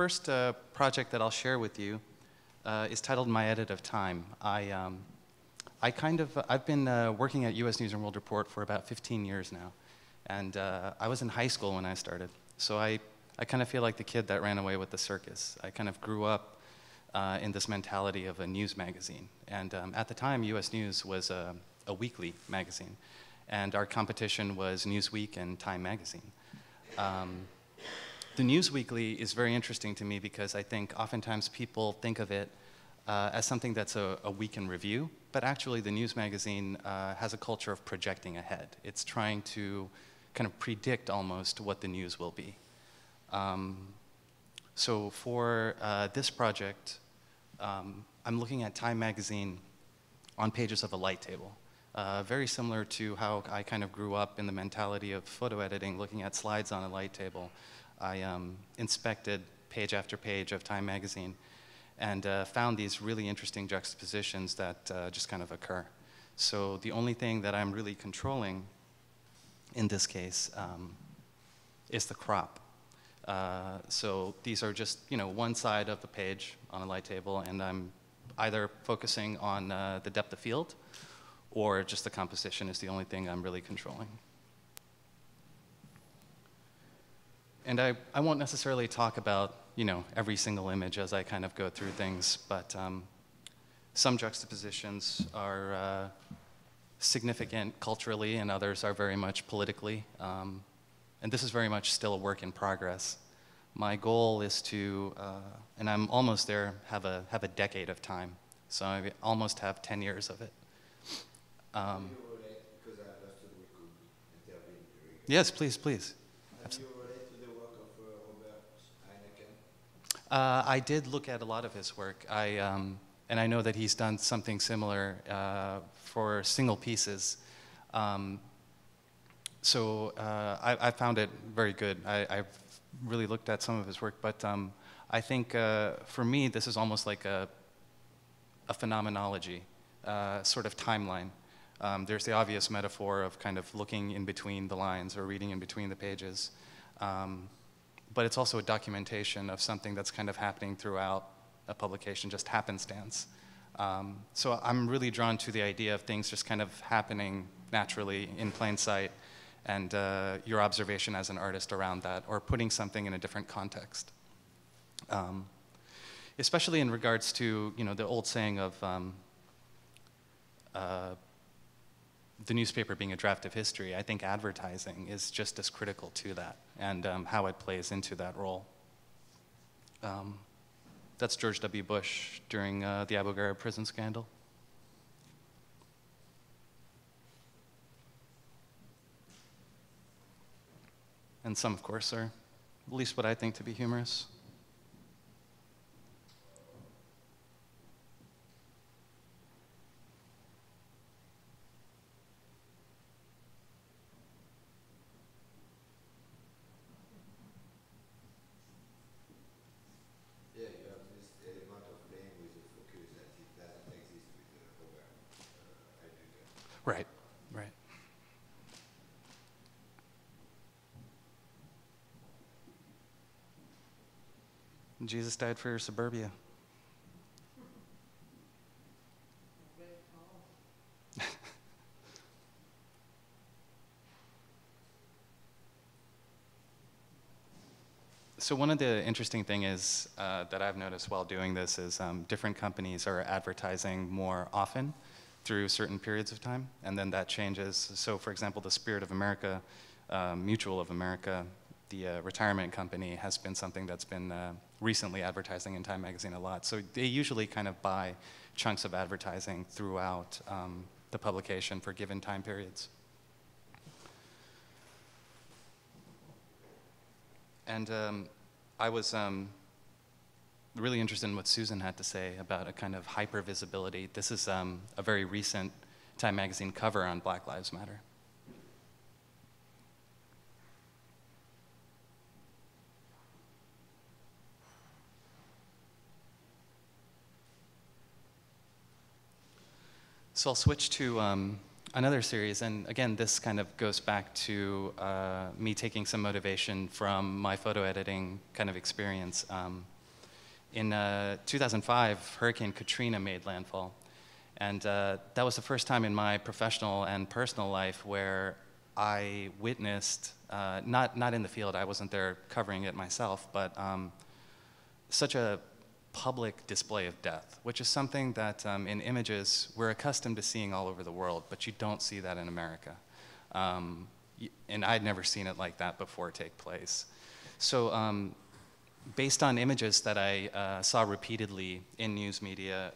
first project that I'll share with you is titled My Edit of Time. I've been working at U.S. News and World Report for about 15 years now, and I was in high school when I started. So I kind of feel like the kid that ran away with the circus. I kind of grew up in this mentality of a news magazine, and at the time, U.S. News was a weekly magazine, and our competition was Newsweek and Time Magazine. The News Weekly is very interesting to me because I think oftentimes people think of it as something that's a week in review, but actually the news magazine has a culture of projecting ahead. It's trying to kind of predict almost what the news will be. So for this project, I'm looking at Time Magazine on pages of a light table. Very similar to how I kind of grew up in the mentality of photo editing, looking at slides on a light table. I inspected page after page of Time Magazine and found these really interesting juxtapositions that just kind of occur. So the only thing that I'm really controlling in this case is the crop. So these are just, one side of the page on a light table, and I'm either focusing on the depth of field or just the composition is the only thing I'm really controlling. And I won't necessarily talk about, every single image as I kind of go through things, but some juxtapositions are significant culturally and others are very much politically. And this is very much still a work in progress. My goal is to, and I'm almost there, have a decade of time. So I almost have 10 years of it. Yes, please, please. I did look at a lot of his work, and I know that he's done something similar for single pieces. So I found it very good. I've really looked at some of his work, but I think for me this is almost like a phenomenology, sort of timeline. There's the obvious metaphor of kind of looking in between the lines or reading in between the pages. But it's also a documentation of something that's kind of happening throughout a publication, just happenstance. So I'm really drawn to the idea of things just kind of happening naturally in plain sight, and your observation as an artist around that, or putting something in a different context. Especially in regards to, the old saying of the newspaper being a draft of history. I think advertising is just as critical to that, and how it plays into that role. That's George W. Bush during the Abu Ghraib prison scandal. And some, of course, are at least what I think to be humorous. Right, right. Jesus died for your suburbia. So one of the interesting things that I've noticed while doing this is different companies are advertising more often through certain periods of time, and then that changes. So for example, the Spirit of America, Mutual of America, the retirement company has been something that's been recently advertising in Time Magazine a lot. So they usually kind of buy chunks of advertising throughout the publication for given time periods. And I was really interested in what Susan had to say about a kind of hyper-visibility. This is a very recent Time Magazine cover on Black Lives Matter. So I'll switch to another series, and again, this kind of goes back to me taking some motivation from my photo editing kind of experience. In 2005, Hurricane Katrina made landfall, and that was the first time in my professional and personal life where I witnessed, not in the field, I wasn't there covering it myself, but such a public display of death, which is something that in images we're accustomed to seeing all over the world, but you don't see that in America. And I'd never seen it like that before take place. So based on images that I saw repeatedly in news media,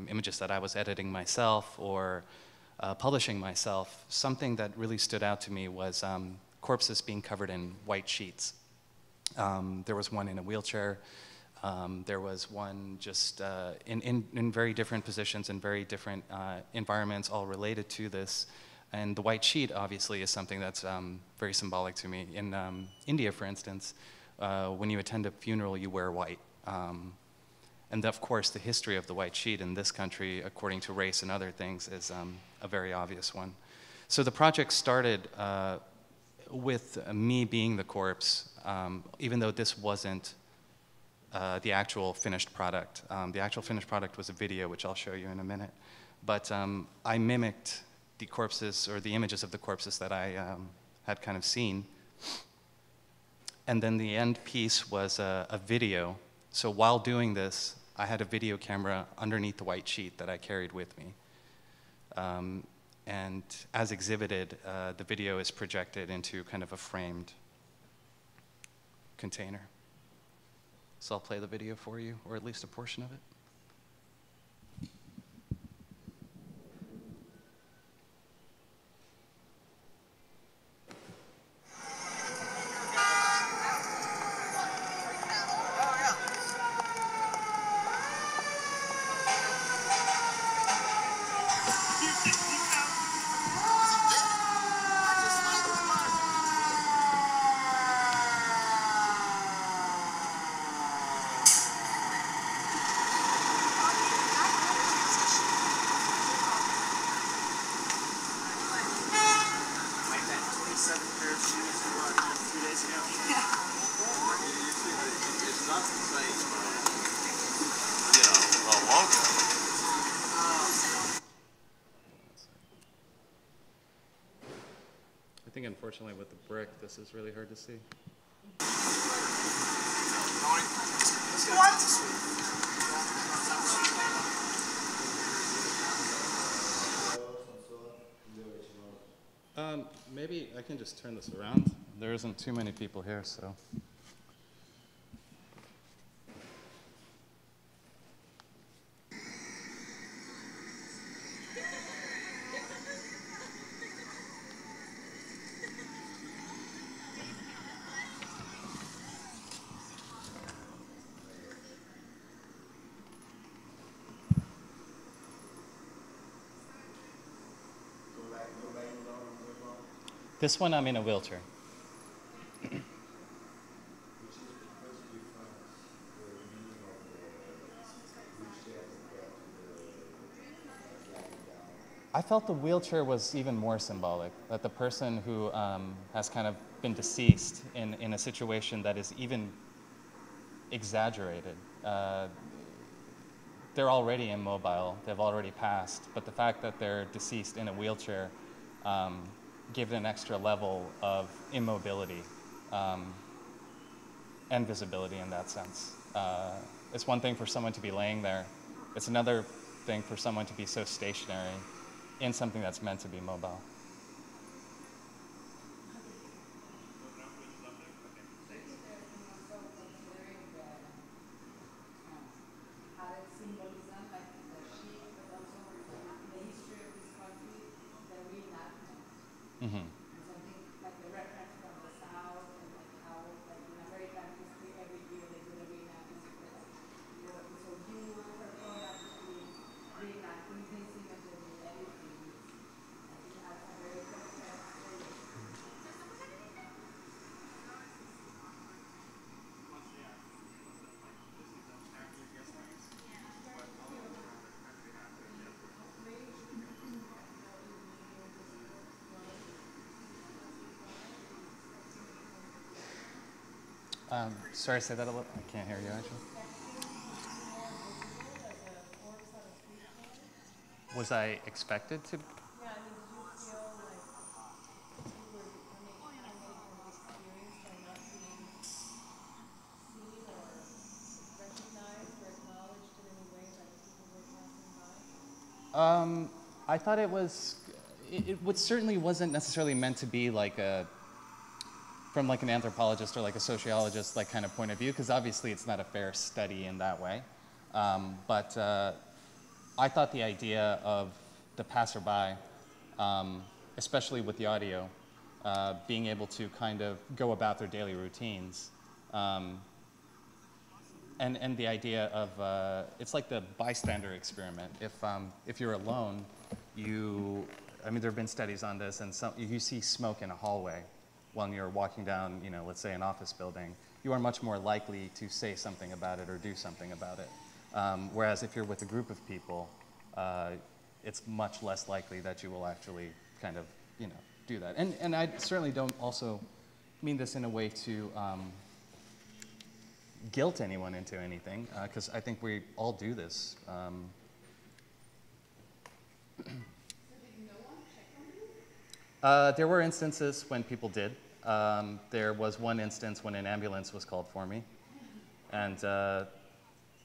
images that I was editing myself or publishing myself, something that really stood out to me was corpses being covered in white sheets. There was one in a wheelchair. There was one just in very different positions and very different environments, all related to this. And the white sheet, obviously, is something that's very symbolic to me. In India, for instance, when you attend a funeral, you wear white. And of course, the history of the white sheet in this country, according to race and other things, is a very obvious one. So the project started with me being the corpse, even though this wasn't the actual finished product. The actual finished product was a video, which I'll show you in a minute. But I mimicked the corpses, or the images of the corpses that I had kind of seen. And then the end piece was a video. So while doing this, I had a video camera underneath the white sheet that I carried with me. And as exhibited, the video is projected into kind of a framed container. So I'll play the video for you, or at least a portion of it. I think unfortunately with the brick, this is really hard to see. Maybe I can just turn this around. There isn't too many people here, so. This one, I'm in a wheelchair. I felt the wheelchair was even more symbolic, that the person who has kind of been deceased in a situation that is even exaggerated. They're already immobile, they've already passed, but the fact that they're deceased in a wheelchair gave it an extra level of immobility and visibility in that sense. It's one thing for someone to be laying there. It's another thing for someone to be so stationary in something that's meant to be mobile. Mm-hmm. Something like the reference from the South and like how like in American history every year they do the reenactment. So you perform actually reenacting these images and everything. I think that's a very complex story. Sorry, say that a little. I can't hear you actually. Was I expected to? Yeah, I mean, did you feel like you were becoming animated from the experience by not being seen or recognized or acknowledged in any way by the people who were passing by? I thought it was. Certainly wasn't necessarily meant to be like from like an anthropologist or like a sociologist like kind of point of view, because obviously it's not a fair study in that way. But I thought the idea of the passerby, especially with the audio, being able to kind of go about their daily routines, and the idea of it's like the bystander experiment. If you're alone, I mean, there have been studies on this, and if you see smoke in a hallway when you're walking down, let's say an office building, you are much more likely to say something about it or do something about it. Whereas if you're with a group of people, it's much less likely that you will actually kind of, do that. And I certainly don't also mean this in a way to guilt anyone into anything, because I think we all do this. So did no one check on you? There were instances when people did. There was one instance when an ambulance was called for me, and that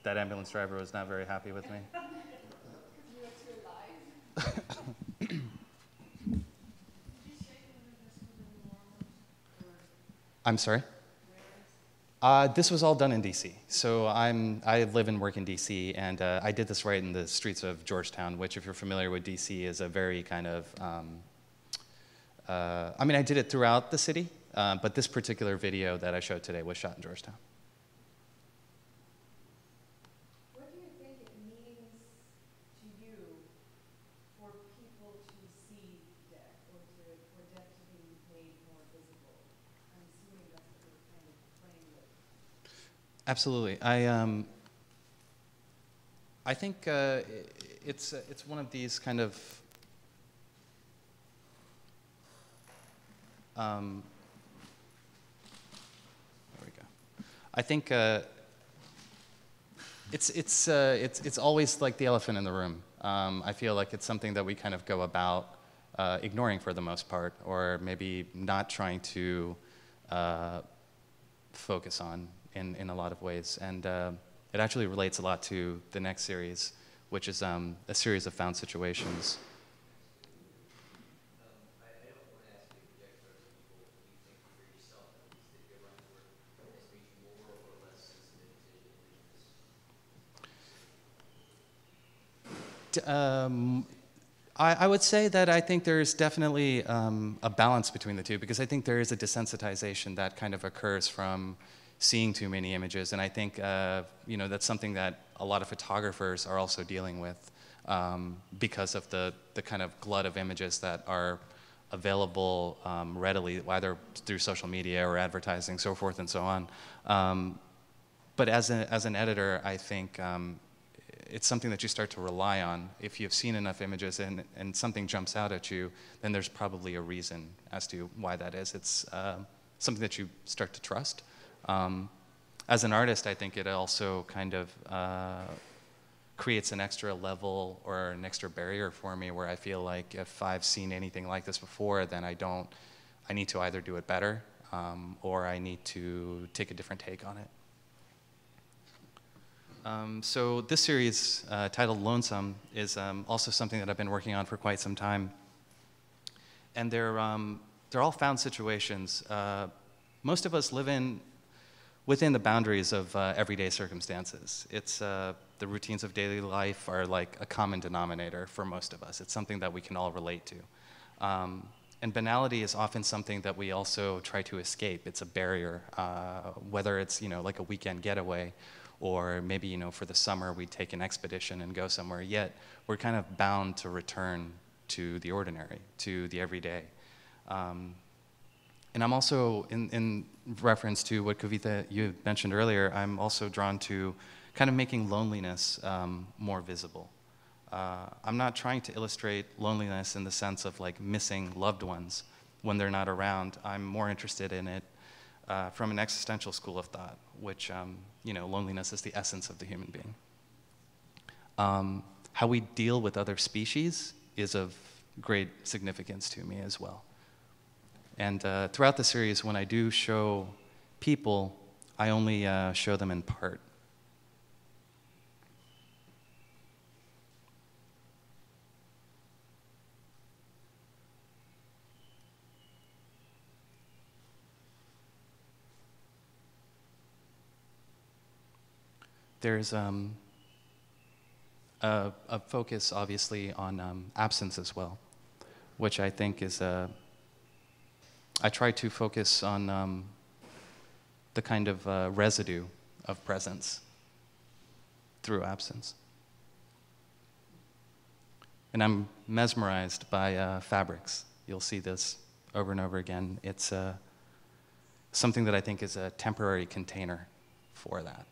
ambulance driver was not very happy with me. You were too alive? Did you say whether this was in New Orleans or I'm sorry? where? This was all done in D.C. So I live and work in D.C., and I did this right in the streets of Georgetown, which, if you're familiar with D.C., is a very kind of, I mean, I did it throughout the city, but this particular video that I showed today was shot in Georgetown. What do you think it means to you for people to see death or for death to be made more visible? I'm assuming that's what you're kind of playing with. Absolutely. I think it's one of these kind of there we go. I think it's always like the elephant in the room. I feel like it's something that we kind of go about ignoring for the most part, or maybe not trying to focus on in a lot of ways. And it actually relates a lot to the next series, which is a series of found situations. I don't want to ask you to project for other people. You think for yourself, at least, that your own work has made you more or less sensitive to images. I would say that I think there's definitely a balance between the two, because I think there is a desensitization that kind of occurs from seeing too many images, and I think that's something that a lot of photographers are also dealing with because of the kind of glut of images that are available readily, either through social media or advertising, so forth and so on. But as an editor, I think it's something that you start to rely on. If you've seen enough images and something jumps out at you, then there's probably a reason as to why that is. It's something that you start to trust. As an artist, I think it also kind of creates an extra level or an extra barrier for me, where I feel like if I've seen anything like this before, then I need to either do it better or I need to take a different take on it. So this series, titled Lonesome, is also something that I've been working on for quite some time. And they're all found situations. Most of us live within the boundaries of everyday circumstances. It's the routines of daily life are like a common denominator for most of us. It's something that we can all relate to. And banality is often something that we also try to escape. It's a barrier, whether it's like a weekend getaway, or maybe for the summer we take an expedition and go somewhere. Yet we're kind of bound to return to the ordinary, to the everyday. And I'm also, in reference to what Kavita, you mentioned earlier, I'm also drawn to kind of making loneliness more visible. I'm not trying to illustrate loneliness in the sense of like missing loved ones when they're not around. I'm more interested in it from an existential school of thought, which, loneliness is the essence of the human being. How we deal with other species is of great significance to me as well. And throughout the series, when I do show people, I only show them in part. There's a focus, obviously, on absence as well, which I think is I try to focus on the kind of residue of presence through absence. And I'm mesmerized by fabrics. You'll see this over and over again. It's something that I think is a temporary container for that.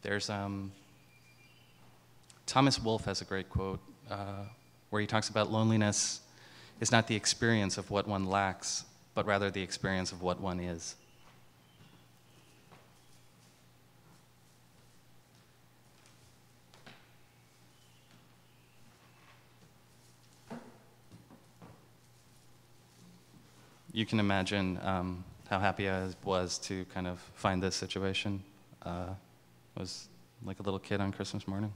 There's Thomas Wolfe has a great quote where he talks about loneliness is not the experience of what one lacks, but rather the experience of what one is. You can imagine how happy I was to kind of find this situation. I was like a little kid on Christmas morning.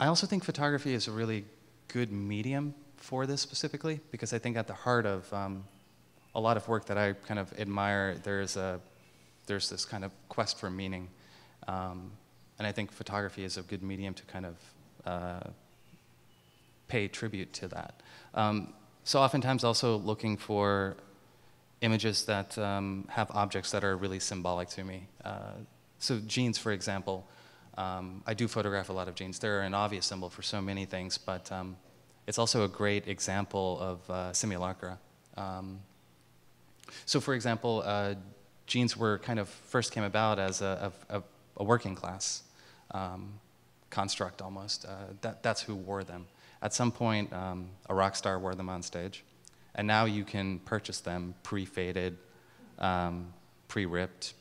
I also think photography is a really good medium for this specifically, because I think at the heart of a lot of work that I kind of admire, there's this kind of quest for meaning. And I think photography is a good medium to kind of pay tribute to that. So oftentimes also looking for images that have objects that are really symbolic to me. So jeans, for example, I do photograph a lot of jeans. They're an obvious symbol for so many things, but it's also a great example of simulacra. So for example, jeans were kind of first came about as a working class construct almost. That's who wore them. At some point, a rock star wore them on stage, and now you can purchase them pre-faded, pre-ripped,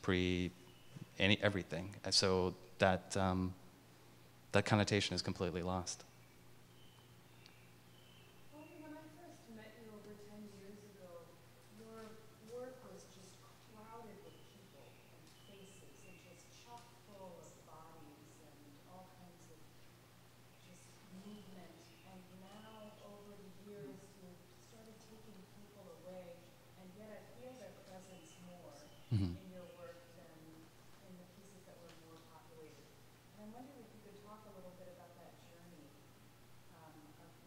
everything. So that connotation is completely lost. When I first met you over 10 years ago, your work was just crowded with people and faces and just chock full of bodies and all kinds of just movement. And now, over the years, you've started taking people away, and yet I feel their presence more in your work than in the pieces that were more populated. And I'm wondering if you could talk a little bit about that journey of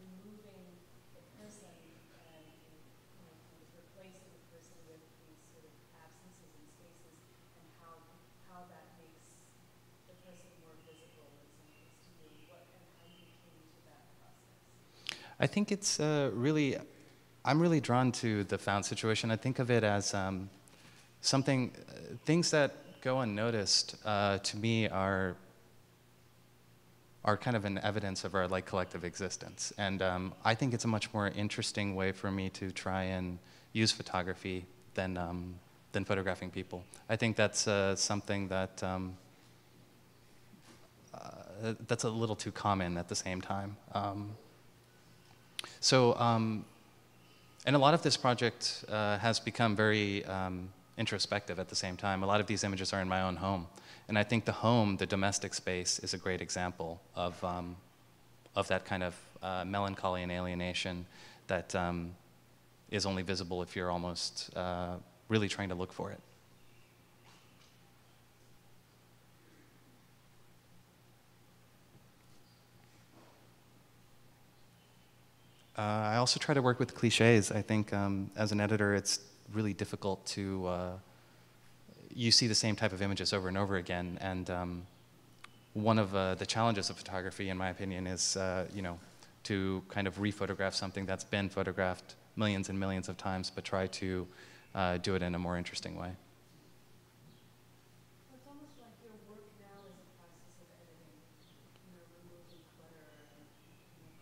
removing the person and kind of replacing the person with these sort of absences and spaces, and how that makes the person more visible in some ways to you, and how you came to that process. I think it's I'm really drawn to the found situation. I think of it as things that go unnoticed to me are kind of an evidence of our collective existence. And I think it's a much more interesting way for me to try and use photography than photographing people. I think that's something that that's a little too common at the same time. So And a lot of this project has become very introspective at the same time. A lot of these images are in my own home. And I think the home, the domestic space, is a great example of that kind of melancholy and alienation that is only visible if you're almost really trying to look for it. I also try to work with cliches. I think as an editor, it's really difficult to, you see the same type of images over and over again. And one of the challenges of photography, in my opinion, is, to kind of rephotograph something that's been photographed millions and millions of times, but try to do it in a more interesting way. It's almost like your work now is a process of editing, removing clutter and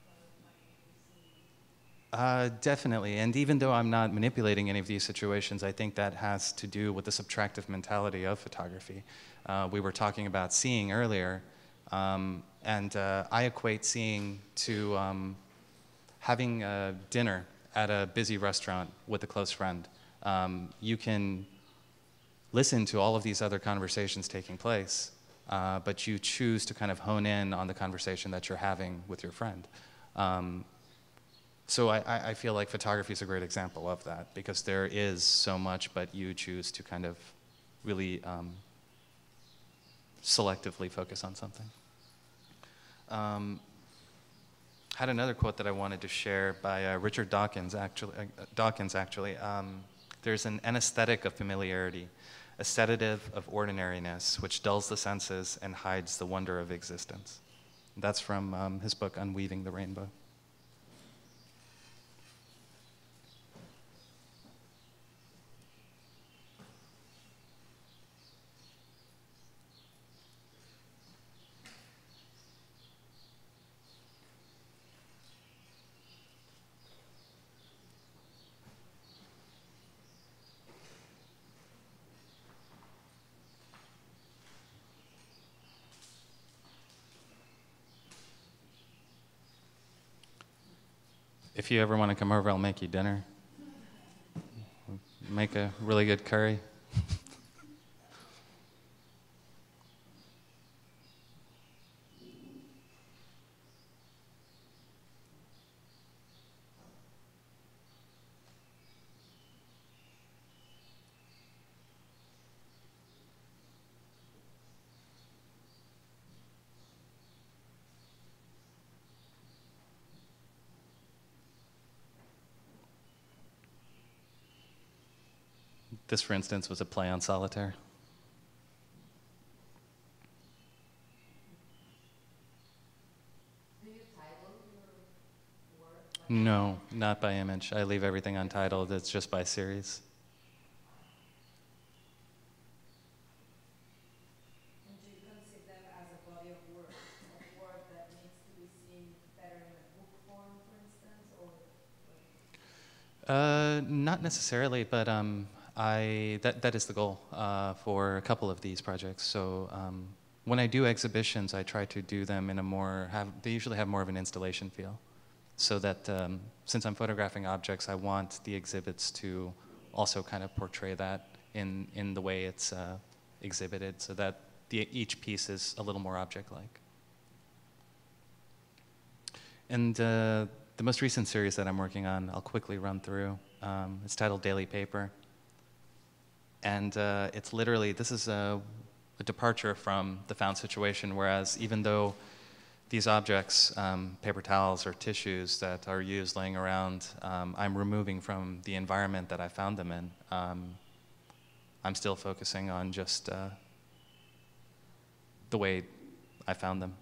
clarifying what you see. Definitely, and even though I'm not manipulating any of these situations, I think that has to do with the subtractive mentality of photography. We were talking about seeing earlier, and I equate seeing to having dinner at a busy restaurant with a close friend. You can listen to all of these other conversations taking place, but you choose to kind of hone in on the conversation that you're having with your friend. So I feel like photography is a great example of that, because there is so much, but you choose to kind of really selectively focus on something. Had another quote that I wanted to share by Richard Dawkins, actually. There's an anesthetic of familiarity, a sedative of ordinariness, which dulls the senses and hides the wonder of existence. That's from his book, Unweaving the Rainbow. If you ever want to come over, I'll make you dinner. Make a really good curry. This, for instance, was a play on solitaire. Do you title your work? No, not by image. I leave everything untitled. It's just by series. And do you consider them as a body of work that needs to be seen better in a book form, for instance, or? Not necessarily, but that is the goal for a couple of these projects. So when I do exhibitions, I try to do them in a they usually have more of an installation feel. So that since I'm photographing objects, I want the exhibits to also kind of portray that in the way it's exhibited, so that each piece is a little more object-like. And the most recent series that I'm working on, I'll quickly run through. It's titled Daily Paper. And it's literally, this is a departure from the found situation, whereas even though these objects, paper towels or tissues that are used laying around, I'm removing from the environment that I found them in, I'm still focusing on just the way I found them.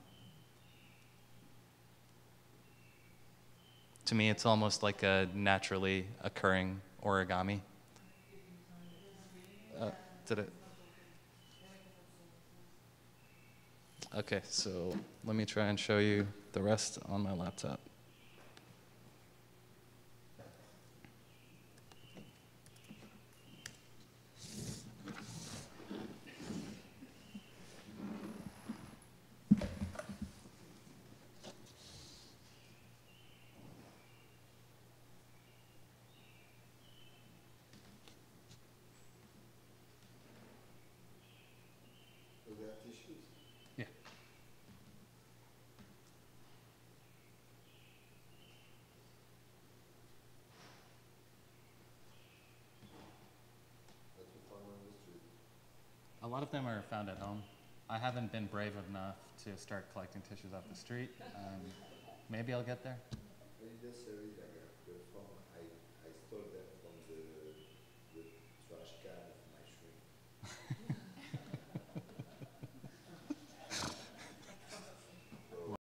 To me, it's almost like a naturally occurring origami. Did it? Okay, so let me try and show you the rest on my laptop. lot of them are found at home. I haven't been brave enough to start collecting tissues off the street. Maybe I'll get there. Very necessary.